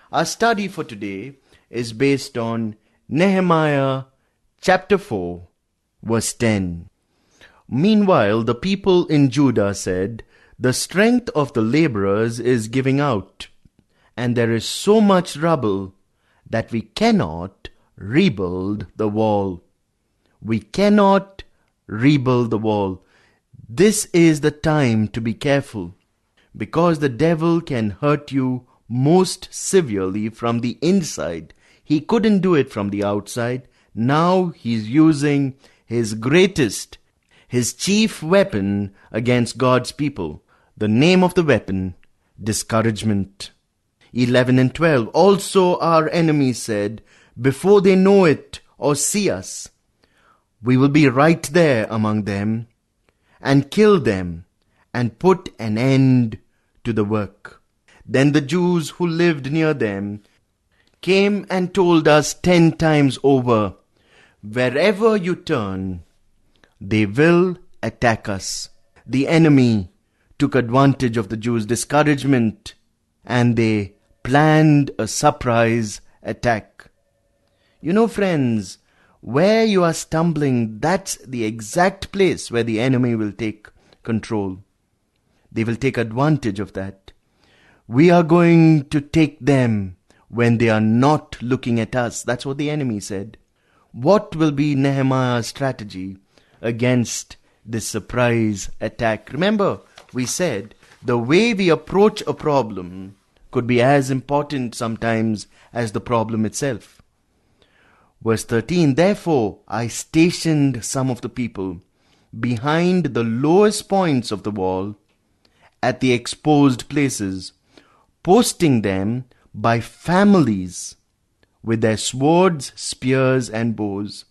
Our study for today is based on Nehemiah chapter 4, verse 10. Meanwhile, the people in Judah said, "The strength of the laborers is giving out, and there is so much rubble that we cannot rebuild the wall." We cannot rebuild the wall. This is the time to be careful, because the devil can hurt you most severely from the inside. He couldn't do it from the outside. Now he's using his greatest, his chief weapon against God's people. The name of the weapon, discouragement. 11 and 12. Also our enemies said, before they know it or see us, we will be right there among them and kill them and put an end to the work. Then the Jews who lived near them came and told us 10 times over, wherever you turn, they will attack us. The enemy took advantage of the Jews' discouragement and they planned a surprise attack. You know, friends, where you are stumbling, that's the exact place where the enemy will take control. They will take advantage of that. We are going to take them when they are not looking at us. That's what the enemy said. What will be Nehemiah's strategy against this surprise attack? Remember, we said the way we approach a problem could be as important sometimes as the problem itself. Verse 13, therefore I stationed some of the people behind the lowest points of the wall at the exposed places, posting them by families with their swords, spears, and bows.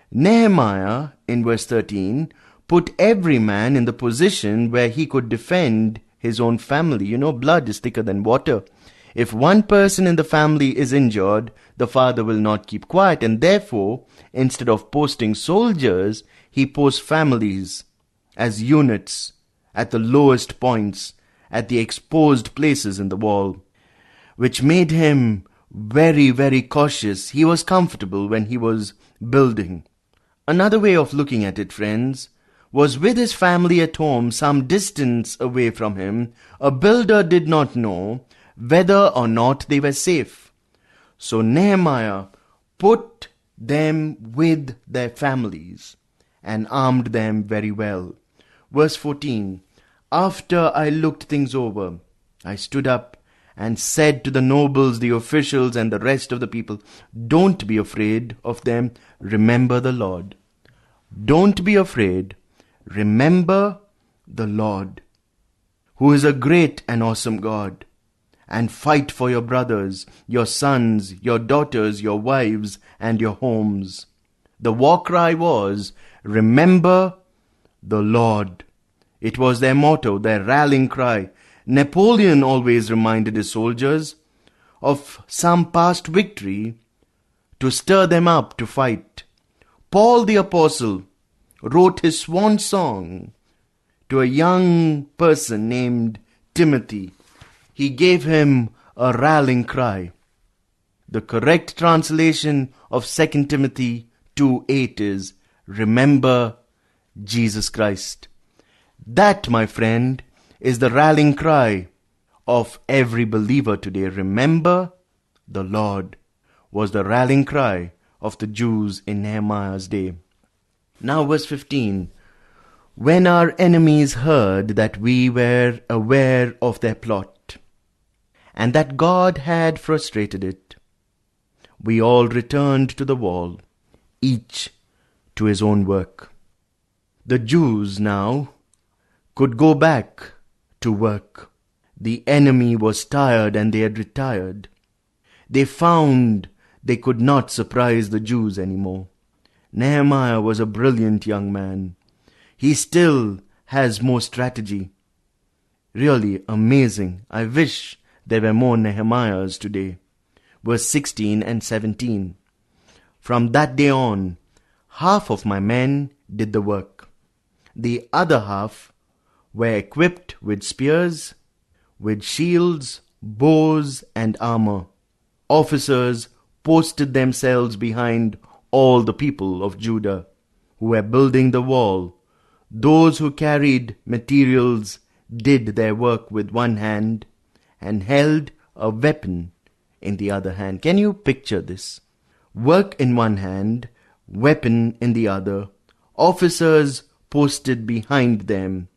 Nehemiah, in verse 13, put every man in the position where he could defend his own family. You know, blood is thicker than water. If one person in the family is injured, the father will not keep quiet, and therefore, instead of posting soldiers, he posts families as units at the lowest points, at the exposed places in the wall, which made him very, very cautious. He was comfortable when he was building. Another way of looking at it, friends, was with his family at home, some distance away from him, a builder did not know whether or not they were safe. So Nehemiah put them with their families and armed them very well. Verse 14, after I looked things over, I stood up and said to the nobles, the officials, and the rest of the people, don't be afraid of them. Remember the Lord. Don't be afraid. Remember the Lord, who is a great and awesome God. And fight for your brothers, your sons, your daughters, your wives, and your homes. The war cry was, remember the Lord. It was their motto, their rallying cry. Napoleon always reminded his soldiers of some past victory to stir them up to fight. Paul the Apostle wrote his swan song to a young person named Timothy. He gave him a rallying cry. The correct translation of 2 Timothy 2:8 is, remember Jesus Christ. That, my friend, is the rallying cry of every believer today. Remember the Lord was the rallying cry of the Jews in Nehemiah's day. Now verse 15. When our enemies heard that we were aware of their plot, and that God had frustrated it, we all returned to the wall, each to his own work. The Jews now could go back to work. The enemy was tired and they had retired. They found they could not surprise the Jews anymore. Nehemiah was a brilliant young man. He still has more strategy. Really amazing. I wish there were more Nehemiahs today. Verse 16 and 17. From that day on, half of my men did the work. The other half were equipped with spears, with shields, bows, and armor. officers posted themselves behind all the people of Judah who were building the wall. Those who carried materials did their work with one hand and held a weapon in the other hand. Can you picture this? Work in one hand, weapon in the other, officers posted behind them,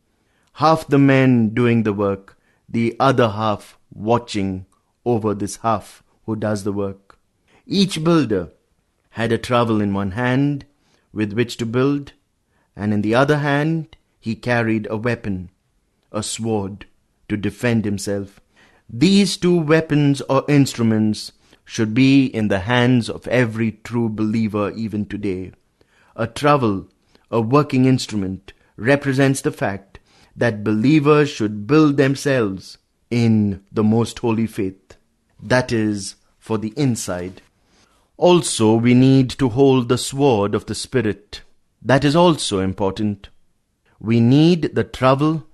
half the men doing the work, the other half watching over this half who does the work. Each builder had a trowel in one hand with which to build, and in the other hand he carried a weapon, a sword, to defend himself. These two weapons or instruments should be in the hands of every true believer even today. A trowel, a working instrument, represents the fact that believers should build themselves in the most holy faith. That is, for the inside. Also, we need to hold the sword of the Spirit. That is also important. We need the trowel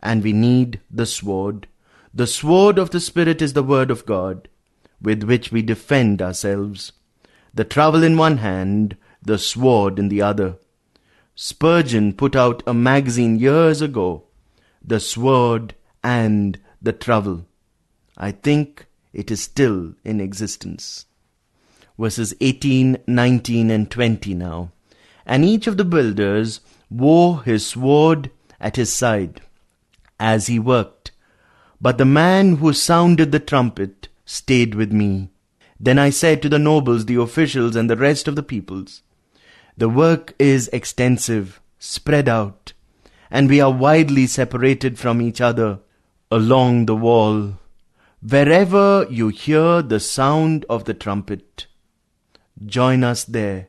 and we need the sword. The sword of the Spirit is the Word of God, with which we defend ourselves. The trowel in one hand, the sword in the other. Spurgeon put out a magazine years ago, The Sword and the Trowel. I think it is still in existence. Verses 18, 19 and 20 now. And each of the builders wore his sword at his side as he worked. But the man who sounded the trumpet stayed with me. Then I said to the nobles, the officials, and the rest of the peoples, the work is extensive, spread out, and we are widely separated from each other along the wall. Wherever you hear the sound of the trumpet, join us there.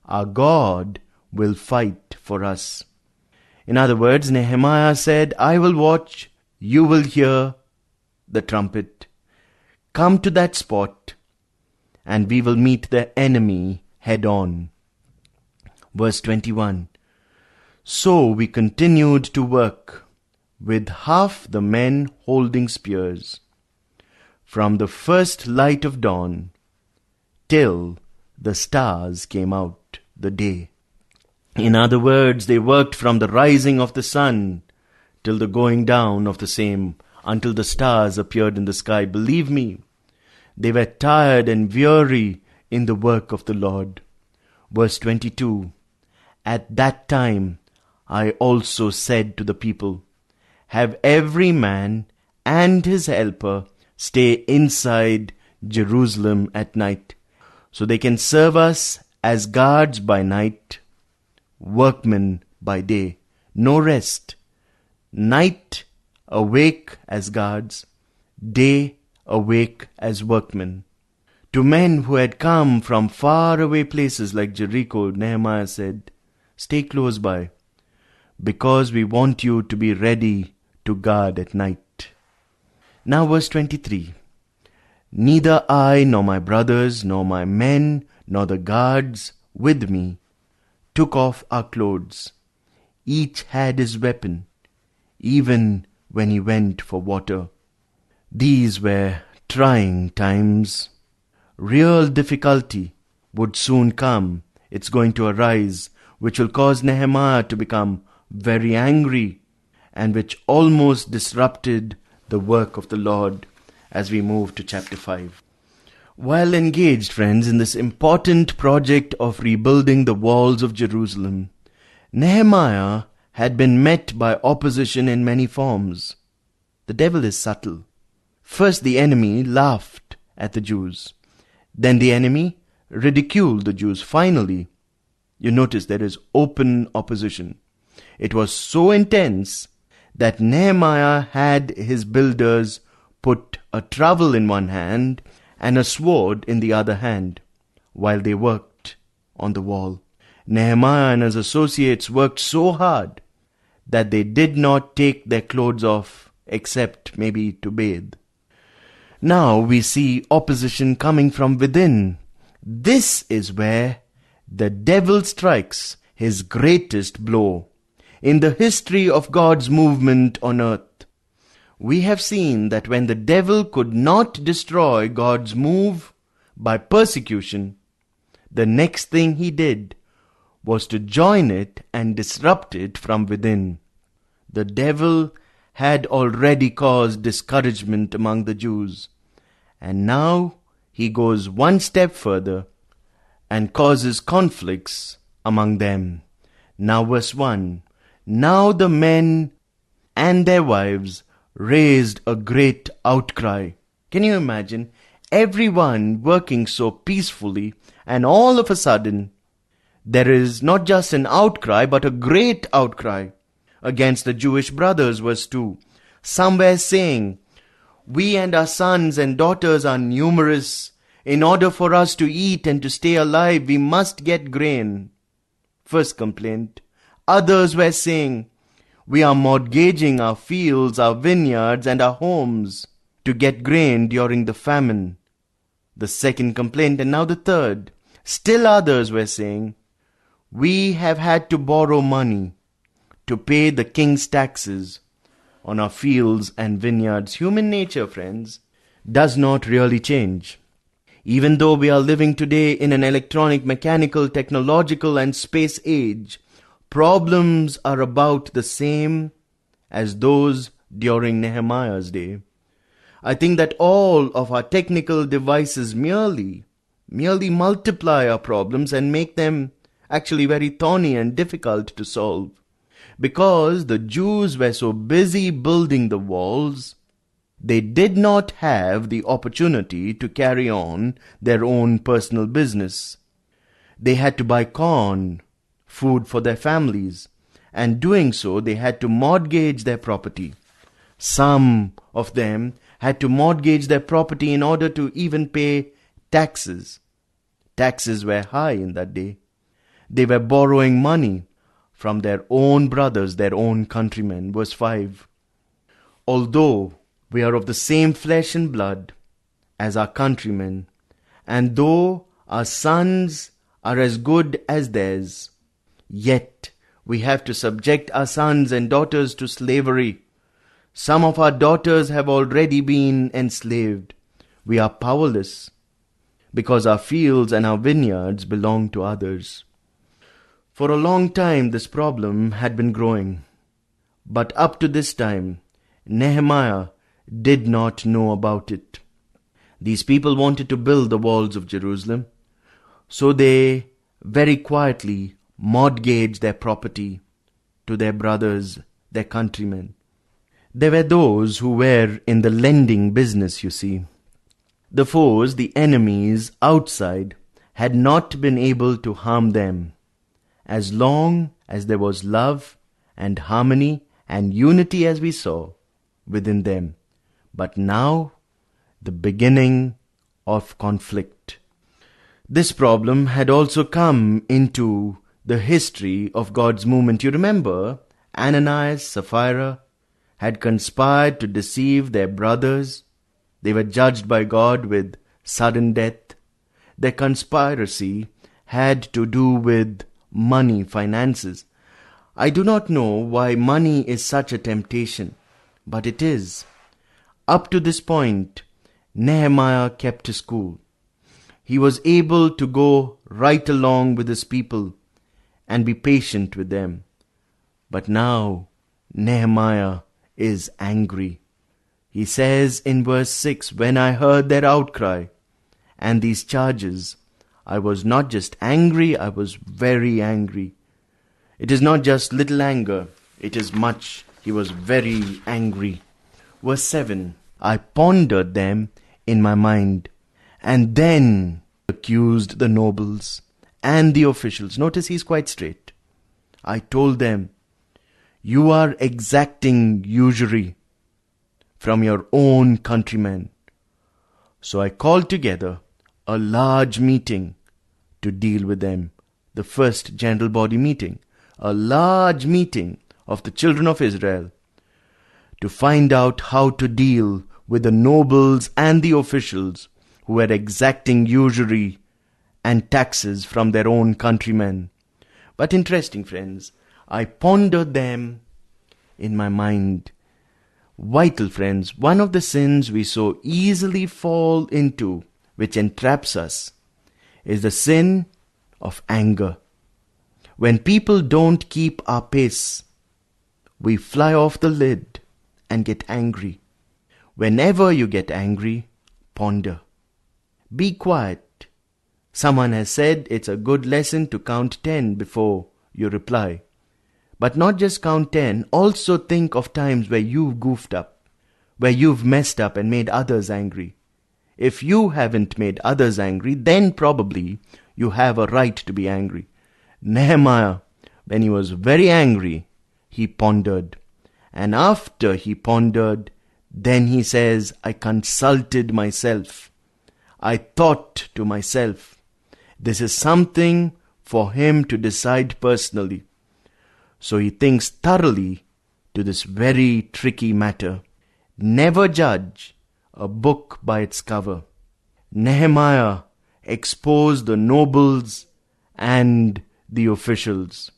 Our God will fight for us. In other words, Nehemiah said, I will watch, you will hear the trumpet. Come to that spot, and we will meet the enemy head on. Verse 21. So we continued to work, with half the men holding spears, from the first light of dawn till the stars came out the day. In other words, they worked from the rising of the sun till the going down of the same, until the stars appeared in the sky. Believe me, they were tired and weary in the work of the Lord. Verse 22. At that time I also said to the people, have every man and his helper stay inside Jerusalem at night, so they can serve us as guards by night, workmen by day. No rest. Night awake as guards, day awake as workmen. To men who had come from far away places like Jericho, Nehemiah said, stay close by, because we want you to be ready to guard at night. Now verse 23. Neither I nor my brothers nor my men nor the guards with me took off our clothes. Each had his weapon, even when he went for water. These were trying times. Real difficulty would soon come. It's going to arise, which will cause Nehemiah to become very angry and which almost disrupted the work of the Lord as we move to chapter 5. While engaged, friends, in this important project of rebuilding the walls of Jerusalem, Nehemiah had been met by opposition in many forms. The devil is subtle. First, the enemy laughed at the Jews. Then the enemy ridiculed the Jews. Finally, you notice there is open opposition. It was so intense that Nehemiah had his builders put a trowel in one hand and a sword in the other hand while they worked on the wall. Nehemiah and his associates worked so hard that they did not take their clothes off except maybe to bathe. Now we see opposition coming from within. This is where the devil strikes his greatest blow. In the history of God's movement on earth, we have seen that when the devil could not destroy God's move by persecution, the next thing he did was to join it and disrupt it from within. The devil had already caused discouragement among the Jews, and now he goes one step further and causes conflicts among them. Now verse 1. Now the men and their wives raised a great outcry. Can you imagine? Everyone working so peacefully, and all of a sudden, there is not just an outcry, but a great outcry against the Jewish brothers. Verse 2. Some were saying, "We and our sons and daughters are numerous. In order for us to eat and to stay alive, we must get grain." First complaint. Others were saying, "We are mortgaging our fields, our vineyards, and our homes to get grain during the famine." The second complaint, and now the third. Still others were saying, "We have had to borrow money to pay the king's taxes on our fields and vineyards." Human nature, friends, does not really change. Even though we are living today in an electronic, mechanical, technological, and space age, problems are about the same as those during Nehemiah's day. I think that all of our technical devices merely multiply our problems and make them actually very thorny and difficult to solve. Because the Jews were so busy building the walls, they did not have the opportunity to carry on their own personal business. They had to buy corn, food for their families, and doing so they had to mortgage their property. Some of them had to mortgage their property in order to even pay taxes. Taxes were high in that day. They were borrowing money from their own brothers, their own countrymen. Verse 5. Although we are of the same flesh and blood as our countrymen, and though our sons are as good as theirs, yet we have to subject our sons and daughters to slavery. Some of our daughters have already been enslaved. We are powerless because our fields and our vineyards belong to others. For a long time this problem had been growing, but up to this time Nehemiah did not know about it. These people wanted to build the walls of Jerusalem, so they very quietly mortgaged their property to their brothers, their countrymen. There were those who were in the lending business, you see. The foes, the enemies outside, had not been able to harm them, as long as there was love and harmony and unity, as we saw, within them. But now, the beginning of conflict. This problem had also come into the history of God's movement. You remember, Ananias, Sapphira had conspired to deceive their brothers. They were judged by God with sudden death. Their conspiracy had to do with money, finances. I do not know why money is such a temptation, but it is. Up to this point, Nehemiah kept his cool. He was able to go right along with his people and be patient with them. But now, Nehemiah is angry. He says in verse 6, "When I heard their outcry and these charges, I was not just angry, I was very angry." It is not just little anger, it is much. He was very angry. Verse 7, "I pondered them in my mind, and then accused the nobles and the officials." Notice he's quite straight. "I told them, you are exacting usury from your own countrymen. So I called together a large meeting to deal with them." The first general body meeting. A large meeting of the children of Israel to find out how to deal with the nobles and the officials who were exacting usury and taxes from their own countrymen. But interesting, friends, I pondered them in my mind. Vital, friends, one of the sins we so easily fall into which entraps us is the sin of anger. When people don't keep our pace, we fly off the lid and get angry. Whenever you get angry, ponder. Be quiet. Someone has said it's a good lesson to count 10 before you reply. But not just count 10, also think of times where you've goofed up, where you've messed up and made others angry. If you haven't made others angry, then probably you have a right to be angry. Nehemiah, when he was very angry, he pondered. And after he pondered, then he says, I consulted myself. I thought to myself. This is something for him to decide personally. So he thinks thoroughly to this very tricky matter. Never judge a book by its cover. Nehemiah exposed the nobles and the officials.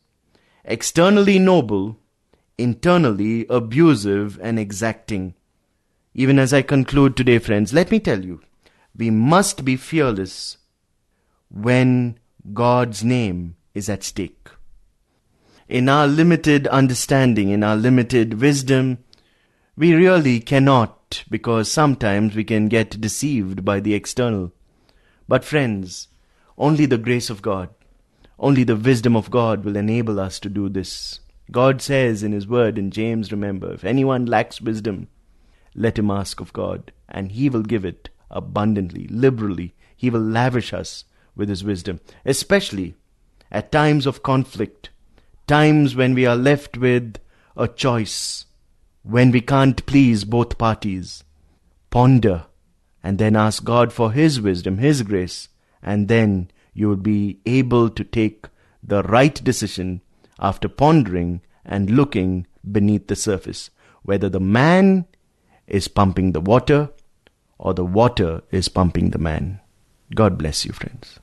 Externally noble, internally abusive and exacting. Even as I conclude today, friends, let me tell you, we must be fearless when God's name is at stake. In our limited understanding, in our limited wisdom, we really cannot, because sometimes we can get deceived by the external. But friends, only the grace of God, only the wisdom of God will enable us to do this. God says in His word in James, remember, if anyone lacks wisdom, let him ask of God, and He will give it abundantly, liberally. He will lavish us with His wisdom, especially at times of conflict, times when we are left with a choice, when we can't please both parties. Ponder and then ask God for His wisdom, His grace, and then you will be able to take the right decision after pondering and looking beneath the surface, whether the man is pumping the water or the water is pumping the man. God bless you, friends.